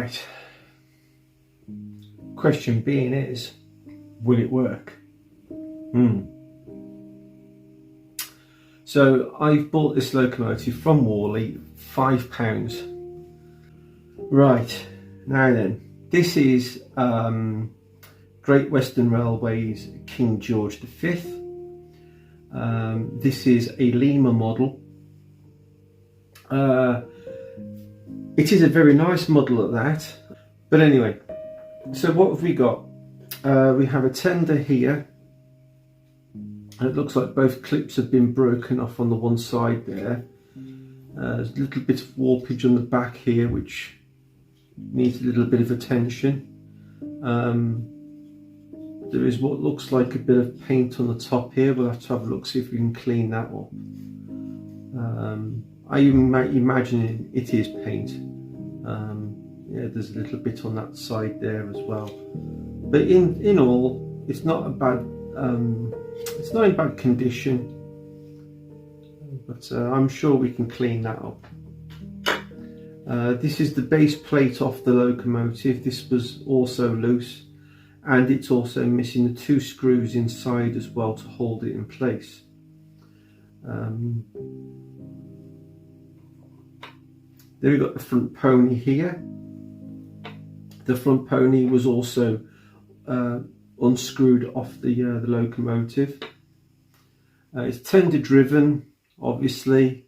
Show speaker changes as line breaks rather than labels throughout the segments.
Right. Question being is, will it work? So I've bought this locomotive from Warley, £5. Right, now then, this is Great Western Railway's King George V. This is a Lima model. It is a very nice model at that. But anyway, so what have we got? We have a tender here. It looks like both clips have been broken off on the one side there. There's a little bit of warpage on the back here which needs a little bit of attention. There is what looks like a bit of paint on the top here. We'll have to have a look, see if we can clean that up. I imagine it is paint. Yeah, there's a little bit on that side there as well. But in all, it's not a bad. It's not in bad condition. But I'm sure we can clean that up. This is the base plate off the locomotive. This was also loose, and it's also missing the 2 screws inside as well to hold it in place. Then we've got the front pony here. The front pony was also unscrewed off the locomotive. It's tender driven, obviously.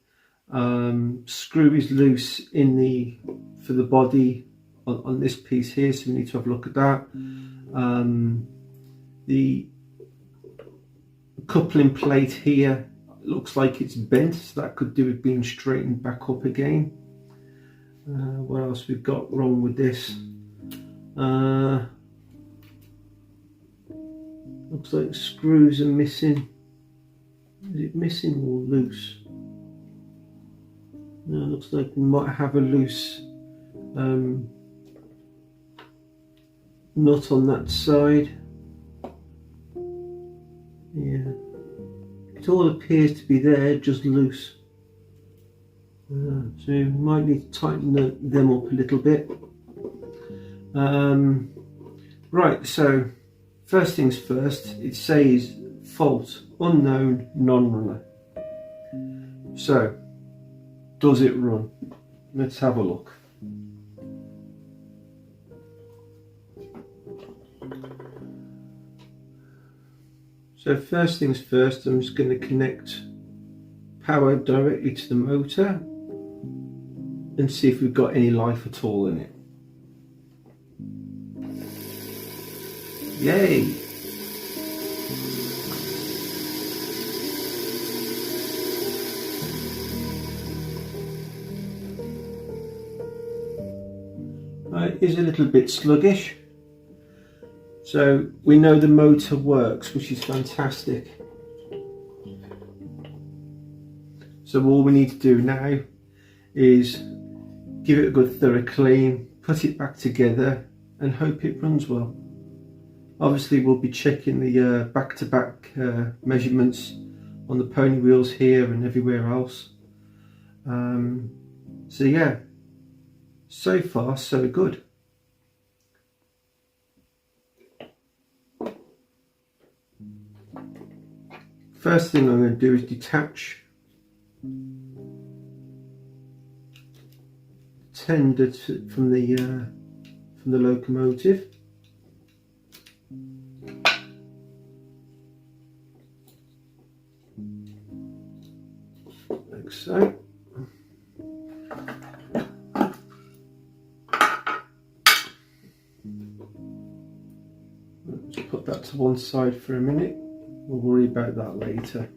Screw is loose for the body on this piece here, so we need to have a look at that. The coupling plate here looks like it's bent, so that could do with being straightened back up again. What else we've got wrong with this? Looks like screws are missing. Is it missing or loose? No, looks like we might have a loose nut on that side. Yeah, it all appears to be there, just loose. So we might need to tighten them up a little bit. Right, so first things first, it says fault unknown, non-runner. So does it run? Let's have a look. So first things first, I'm just going to connect power directly to the motor and see if we've got any life at all in it. Yay! It is a little bit sluggish, so we know the motor works, which is fantastic. So all we need to do now is give it a good thorough clean, put it back together and hope it runs well. Obviously we'll be checking the back-to-back measurements on the pony wheels here and everywhere else. So yeah, so far so good. First thing I'm going to do is detach tender from the locomotive. Like so. Let's put that to one side for a minute. We'll worry about that later.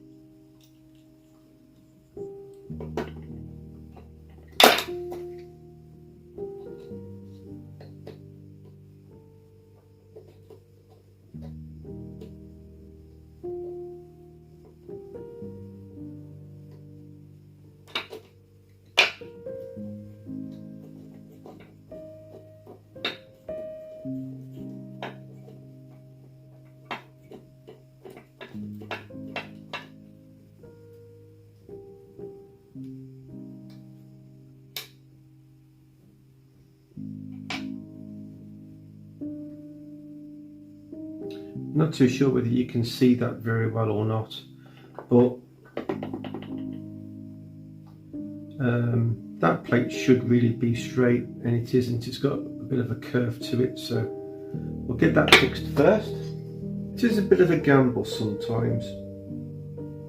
Not too sure whether you can see that very well or not, but that plate should really be straight, and it isn't. It's got a bit of a curve to it, so we'll get that fixed first. It is a bit of a gamble sometimes.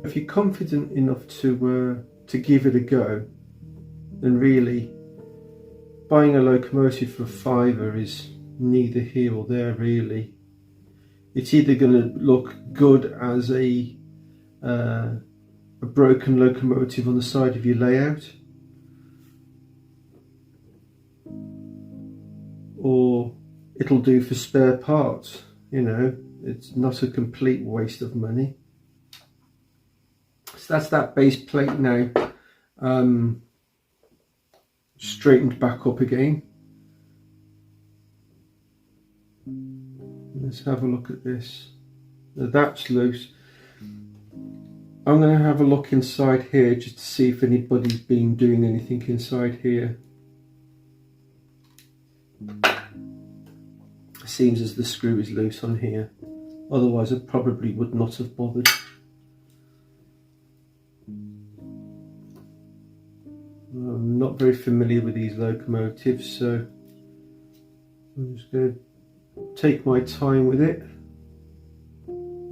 If you're confident enough to give it a go, then really buying a locomotive for £5 is neither here or there really. It's either going to look good as a broken locomotive on the side of your layout, or it'll do for spare parts. You know, it's not a complete waste of money. So that's that base plate now straightened back up again. Let's have a look at this. Now that's loose. I'm going to have a look inside here just to see if anybody's been doing anything inside here. It seems as the screw is loose on here, otherwise I probably would not have bothered. I'm not very familiar with these locomotives, so I'm just going to take my time with it.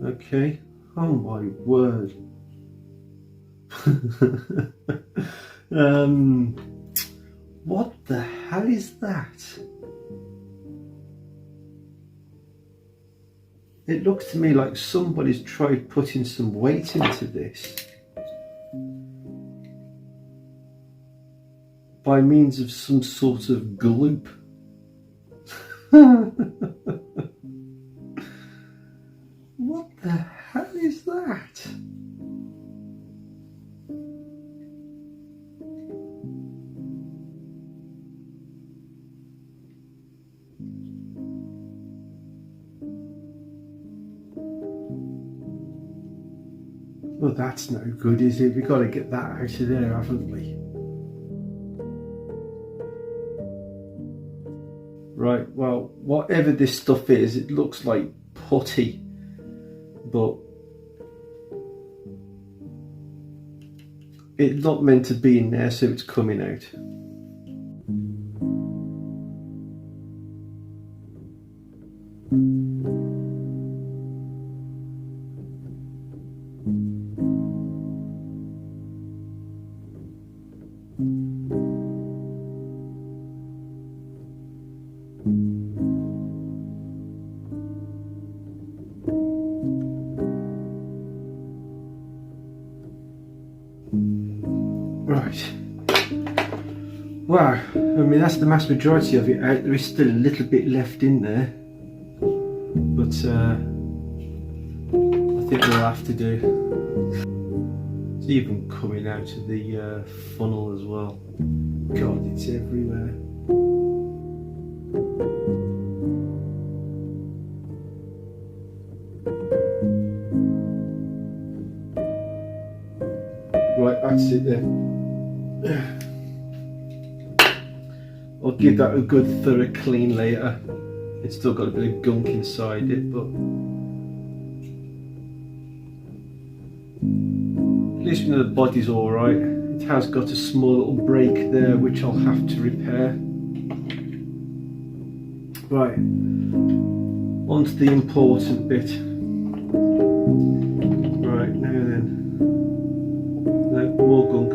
Okay. Oh my word. What the hell is that? It looks to me like somebody's tried putting some weight into this by means of some sort of gloop. What the hell is that? Well, that's no good, is it? We've got to get that out of there, haven't we? Right, well, whatever this stuff is, it looks like putty, but it's not meant to be in there, so it's coming out. Right. Wow, I mean that's the mass majority of it out. There is still a little bit left in there, but I think we'll have to do. It's even coming out of the funnel as well. God, it's everywhere. Right, that's it then. I'll give that a good thorough clean later. It's still got a bit of gunk inside it, but at least we know the body's alright. It has got a small little break there which I'll have to repair. Right, on to the important bit. Right, now then. No, more gunk.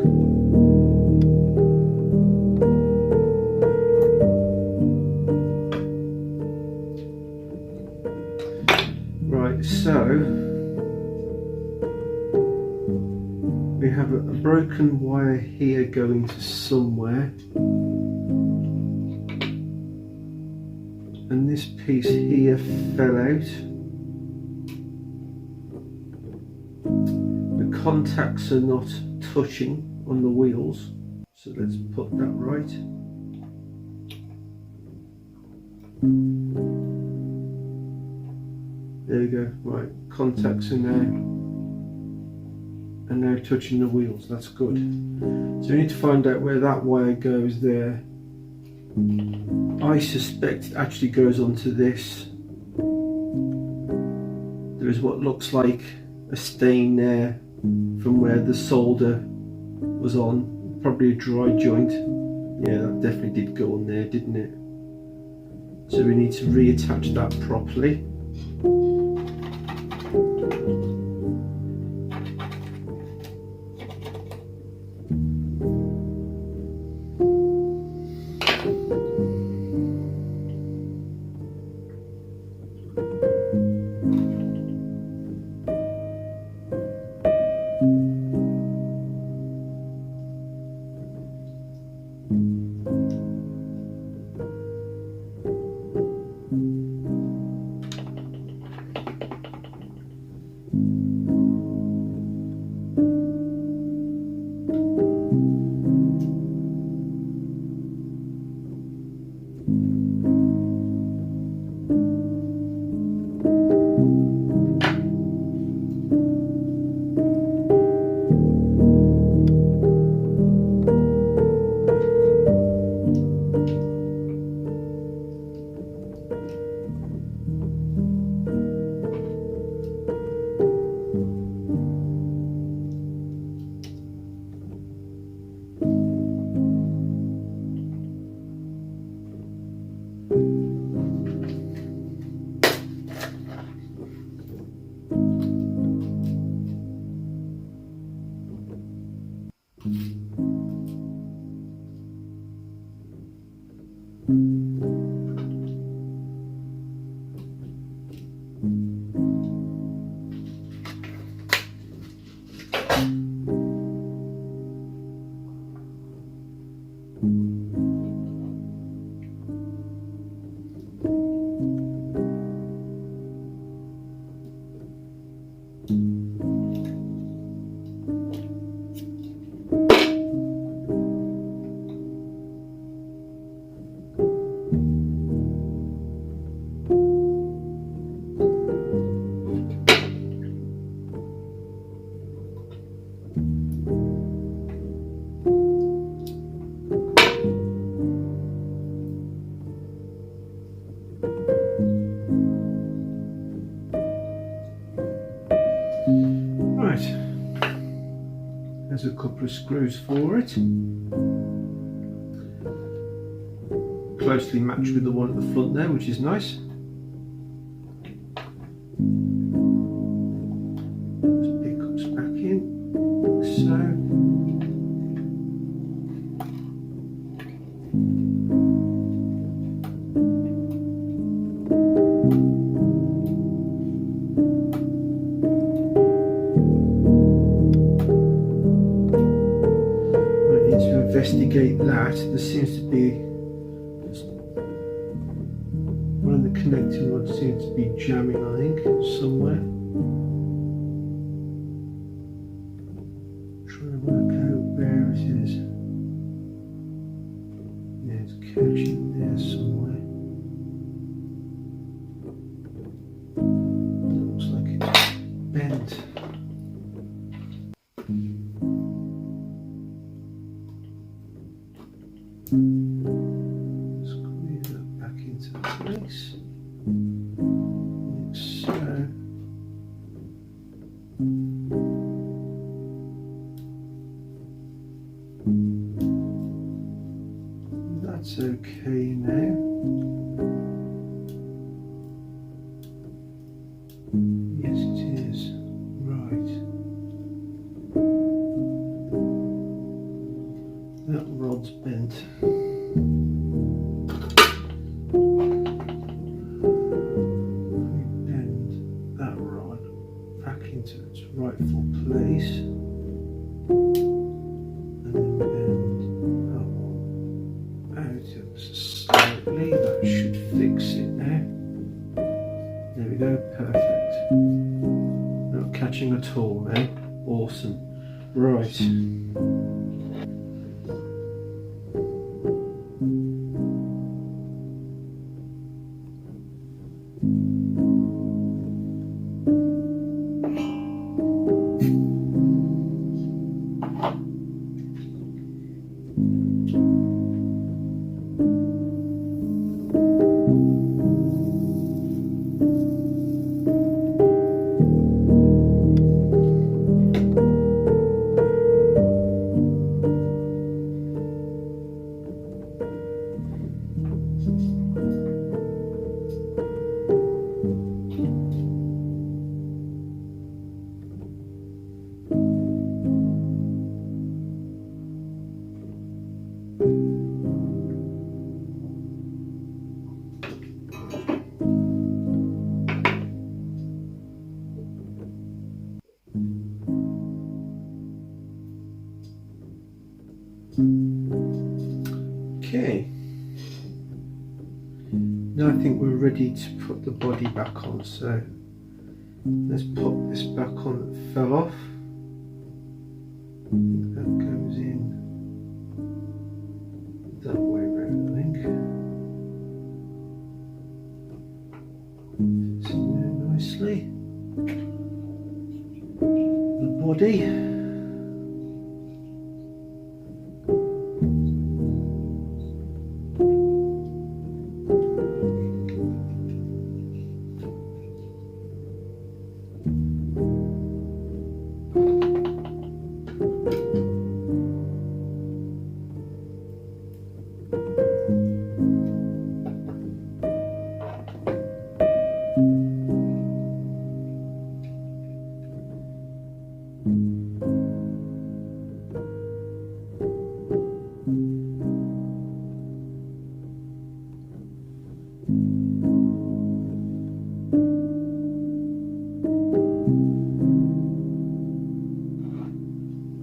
Right, so we have a broken wire here going to somewhere, and this piece here fell out. The contacts are not touching on the wheels, so let's put that right. There we go. Right, contacts are now touching the wheels. That's good. So we need to find out where that wire goes there. I suspect it actually goes onto this, there is what looks like a stain there from where the solder was on, probably a dry joint. Yeah, that definitely did go on there, didn't it? So we need to reattach that properly. There's a couple of screws for it. Closely matched with the one at the front there, which is nice. Those pickups back in, like so. Investigate that. There seems to be one of the connecting rods seems to be jamming, I think, somewhere. Trying to work out where it is. Yeah, it's catching there somewhere. It looks like it's bent. Squeeze that back into place, like so. That's okay now. Yes, it is. Right. That rod's bent. Bend that rod back into its rightful place, and then bend that one out ever so slightly. That should fix it now. There we go, perfect. Not catching at all now. Awesome. Right. think we're ready to put the body back on, so let's put this back on that fell off. That goes in that way round, I think. Fits in there nicely. The body.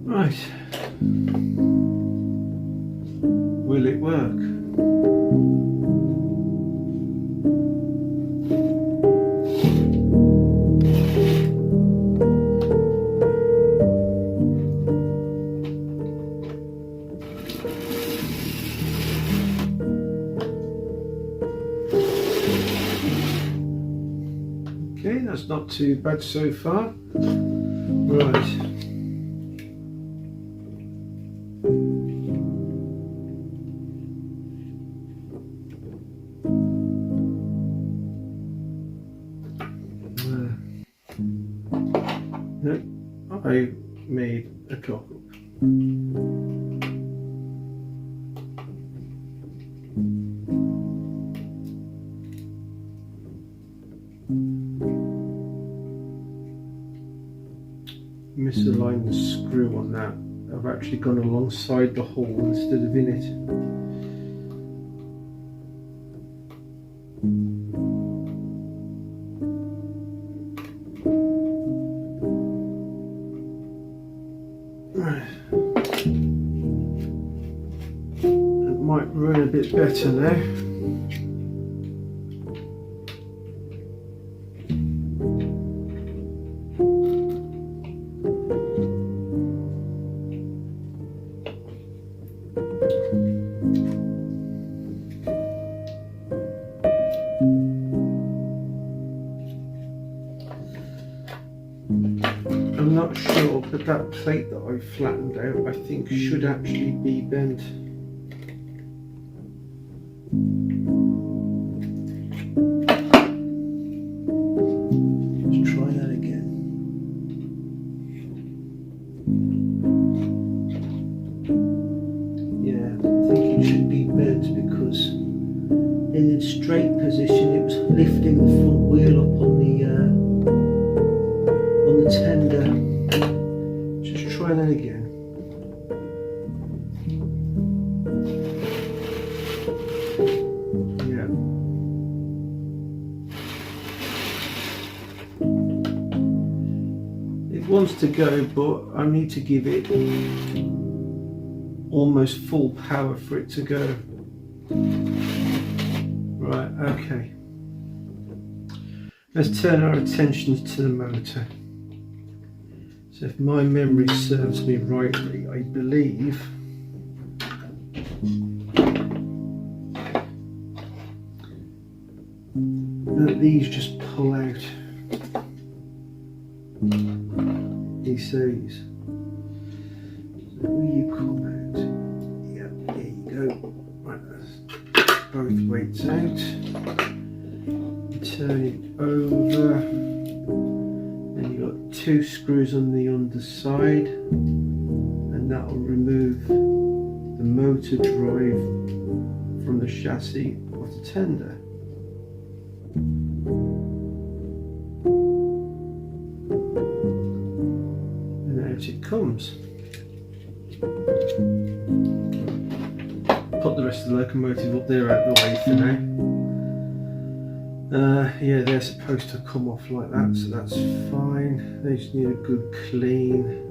Right, will it work? Okay, that's not too bad so far. Right. No, I made a cock up. Misaligned the screw on that. I've actually gone alongside the hole instead of in it. It might run a bit better now. I'm not sure, but that plate that I flattened out, I think should actually be bent. Let's try that again. Yeah, I think it should be bent because in its straight position it was lifting the front wheel up on the tender. Just try that again. Yeah. It wants to go, but I need to give it almost full power for it to go. Right, okay. Let's turn our attentions to the motor. So if my memory serves me rightly, I believe that these just pull out. These series. So will you come out? Yeah, there you go. Right, that's both weights out. Turn it over. Then you've got two screws on the underside, and that will remove the motor drive from the chassis of the tender. And out it comes. Put the rest of the locomotive up there out the way for now. Yeah, they're supposed to come off like that, so that's fine. They just need a good clean.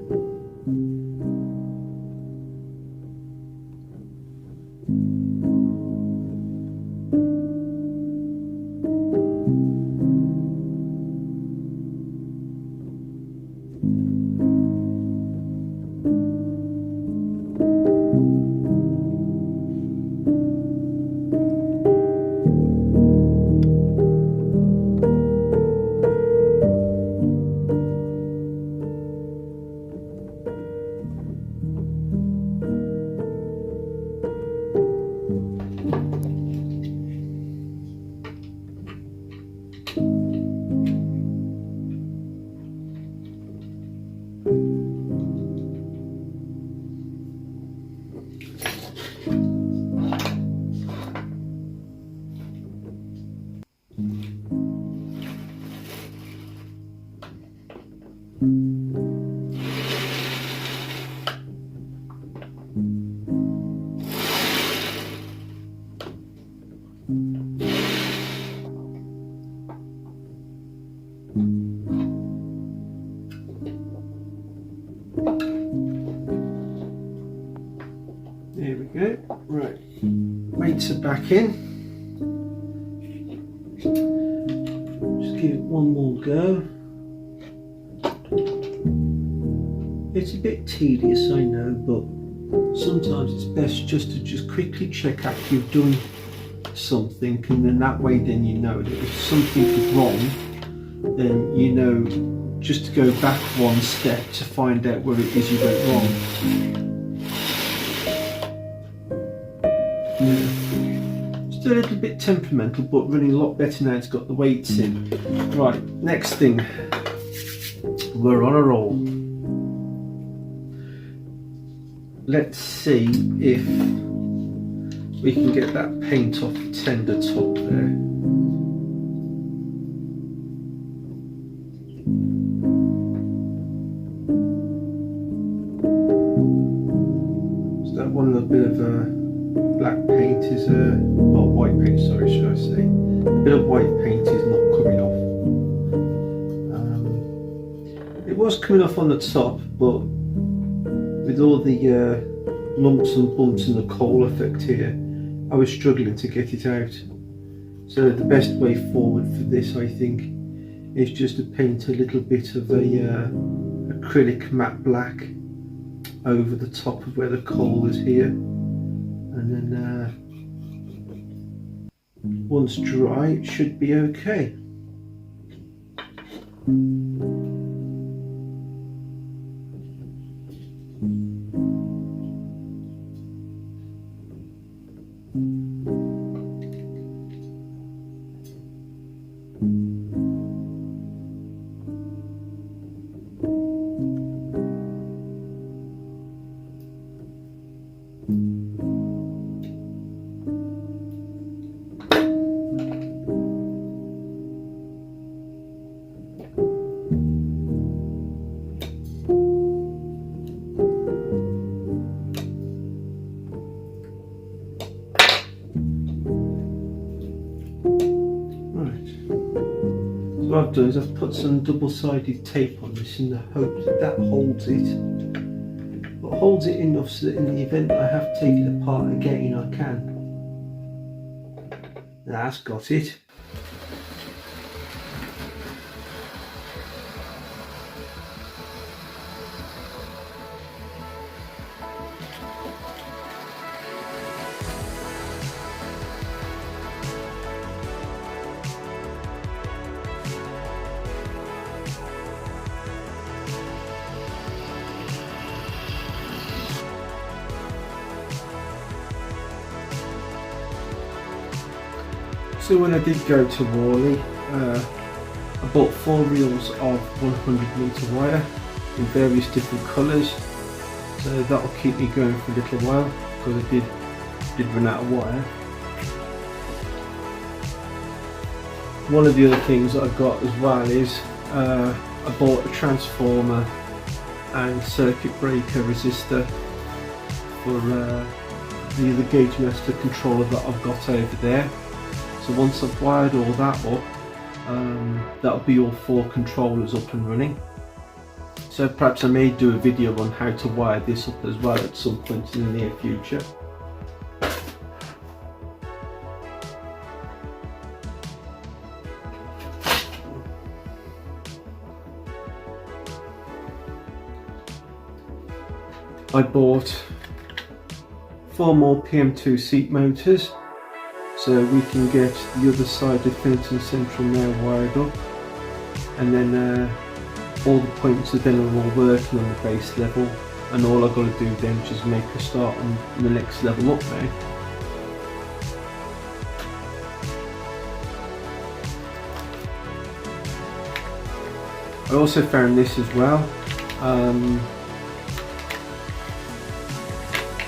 There we go. Right, weights are back in. Just give it one more go. It's a bit tedious, I know, but sometimes it's best just to quickly check after you've done something, and then that way then you know that if something is wrong, then you know just to go back one step to find out where it is you went wrong. Yeah. Still a little bit temperamental, but running a lot better now it's got the weights in. Right, next thing, we're on a roll. Let's see if we can get that paint off the tender top there. So that one little bit of black paint is well, white paint, sorry, should I say. A bit of white paint is not coming off. It was coming off on the top, but with all the lumps and bumps and the coal effect here, I was struggling to get it out. So the best way forward for this, I think, is just to paint a little bit of a acrylic matte black over the top of where the coal is here, and then once dry it should be okay. What I've done is I've put some double-sided tape on this in the hope that that holds it, but holds it enough so that in the event I have to take it apart again I can. That's got it. So when I did go to Warley, I bought 4 reels of 100-metre wire in various different colours, so that'll keep me going for a little while because I did run out of wire. One of the other things that I've got as well is I bought a transformer and circuit breaker resistor for the other gauge master controller that I've got over there. So once I've wired all that up, that'll be all 4 controllers up and running. So perhaps I may do a video on how to wire this up as well at some point in the near future. I bought 4 more PM2 seat motors, so we can get the other side of Finton Central now wired up, and then all the points are then all working on the base level, and all I've got to do then is just make a start on the next level up now. I also found this as well.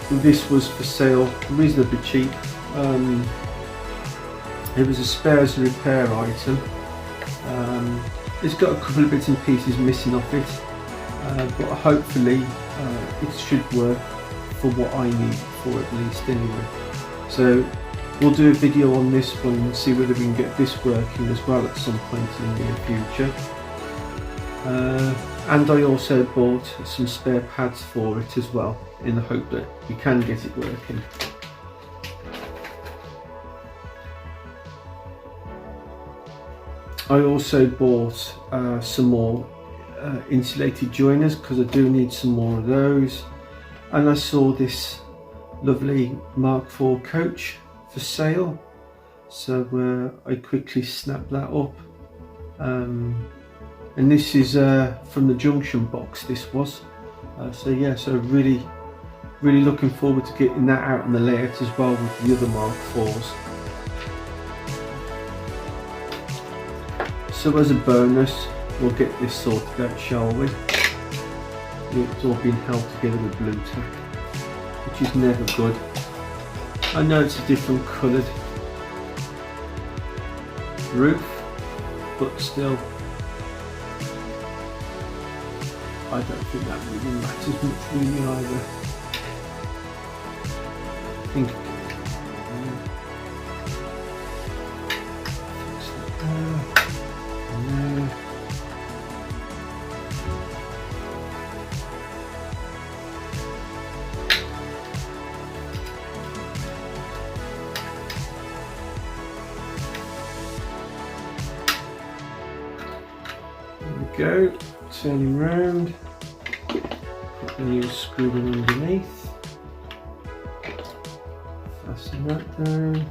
This was for sale, reasonably cheap. It was a spares and repair item. It's got a couple of bits and pieces missing off it, but hopefully it should work for what I need for at least anyway. So we'll do a video on this one and see whether we can get this working as well at some point in the near future. And I also bought some spare pads for it as well, in the hope that we can get it working. I also bought some more insulated joiners because I do need some more of those, and I saw this lovely Mark IV coach for sale, so I quickly snapped that up, and this is from the junction box. This was so yeah, so really looking forward to getting that out on the layout as well with the other Mark IVs. So as a bonus, we'll get this sorted out, shall we? It's all been held together with blue tack, which is never good. I know it's a different coloured roof, but still, I don't think that really matters much really either. I think go, turning round, put the new screw in underneath, fasten that down,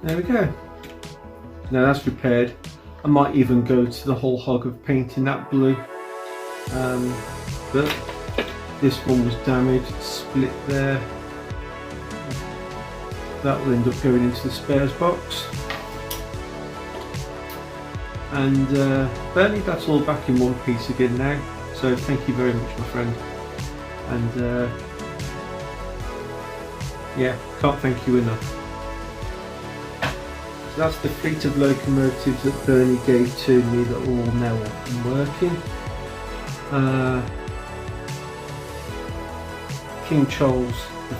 there we go. Now that's repaired. I might even go to the whole hog of painting that blue, but this one was damaged, split there. That will end up going into the spares box, and apparently that's all back in one piece again now, so thank you very much, my friend, and yeah, can't thank you enough. So that's the fleet of locomotives that Bernie gave to me that are all now up and working. King Charles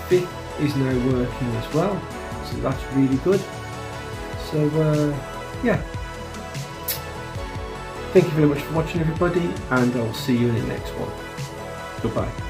V is now working as well, so that's really good. So yeah, thank you very much for watching, everybody, and I'll see you in the next one. Goodbye.